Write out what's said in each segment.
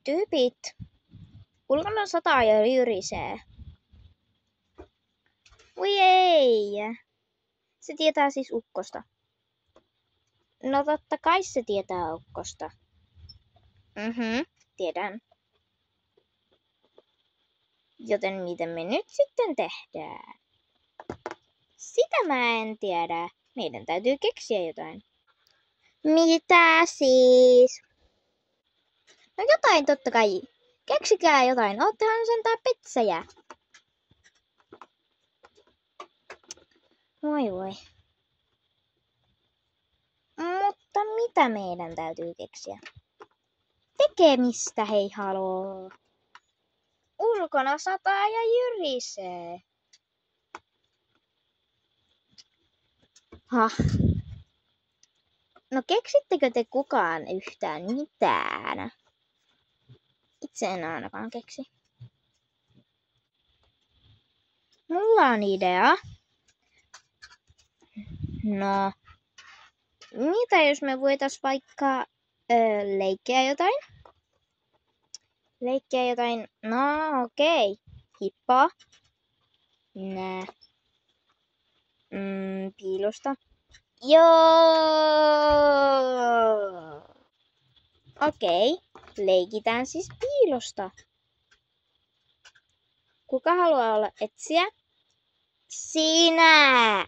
Tyypit. Ulkona sataa ja jyrisee. Voi ei. Se tietää siis ukkosta. No totta kai se tietää ukkosta. Tiedän. Joten miten me nyt sitten tehdään? Sitä mä en tiedä. Meidän täytyy keksiä jotain. Mitä siis? No jotain totta kai. Keksikää jotain. Oottehan sentään petsejä. Voi. Mutta mitä meidän täytyy keksiä? Tekemistä hei haloo. Ulkona sataa ja jyrisee. No keksittekö te kukaan yhtään mitään? Itse en ainakaan keksi. Mulla on idea. No, mitä jos me voitais vaikka leikkiä jotain? No okei. Hippoa. Nää. Piilosta. Joo. Okei. Leikitään siis piilosta. Kuka haluaa olla etsijä? Sinä!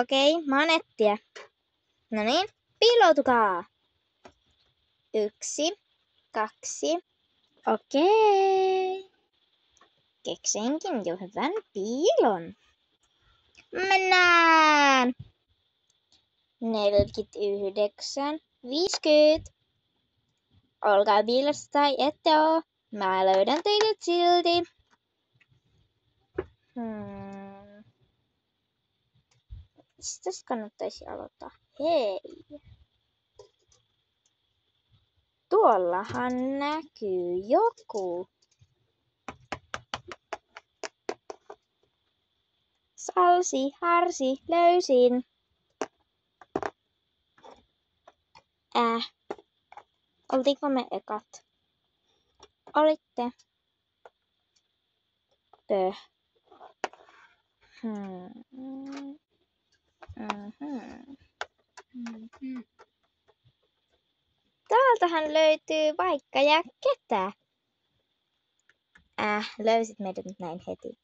Okei, mä oon etsijä. No niin, piiloutukaa. 1, 2. Okei. Keksinkin jo hyvän piilon. Mennään! 49, 50. Olkaa piilossa tai ette oo. Mä löydän teidät silti. Mistä kannattaisi aloittaa? Hei! Tuollahan näkyy joku. Salsi, harsi, löysin. Oltiinko me ekat? Olitte. Täältähän löytyy vaikka ja ketä. Löysit meidät nyt näin heti.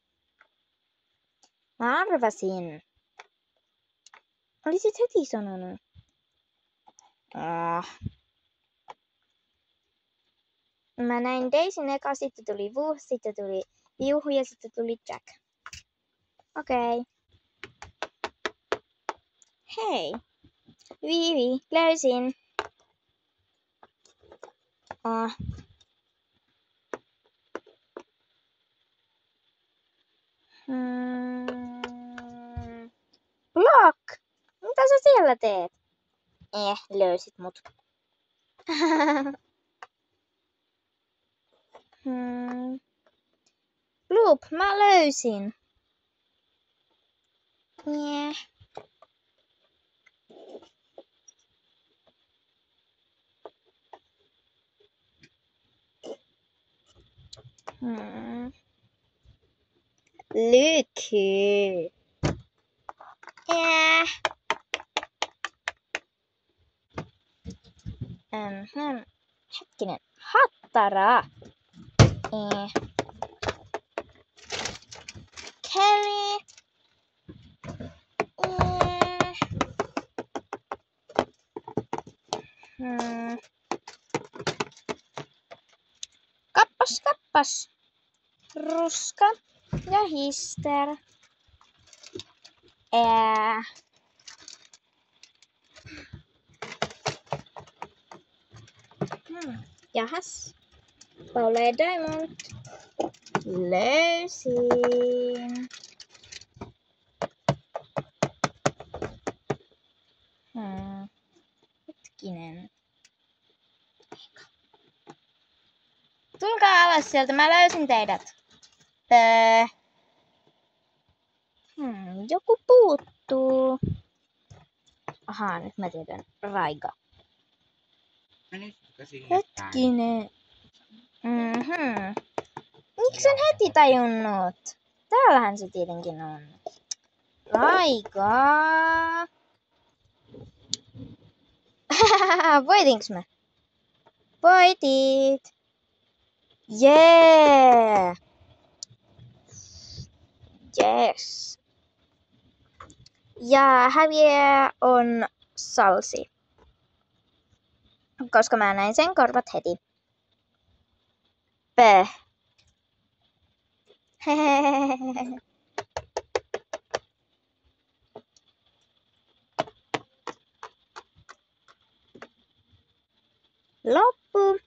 Mä arvasin. Olisit heti sanonut. Mä näin Daisyn eka, sitten tuli Wu, sitten tuli Juhu ja sitten tuli Jack. Okei. Hei. Viivi, löysin. Block! Mitä sä siellä teet? Löysit mut. Bloop, mä löysin. Lyky. Hetkinen. Hattara. Kelly. Kappas. Ruska ja hister. Jahas. Paula ja Diamond. Löysin. Hetkinen. Tulkaa alas sieltä, mä löysin teidät. Joku puuttuu. Ahaa, nyt mä tiedän. Raiga. Hetkinen. Mhm. Miksi sen heti tajunnut? Täällähän se tietenkin on. Aika. Voitinks mä? Voitit. Jee. Yes. Ja häviäjä on Salsi. Koska mä näin sen korvat heti. Peh. Loppu.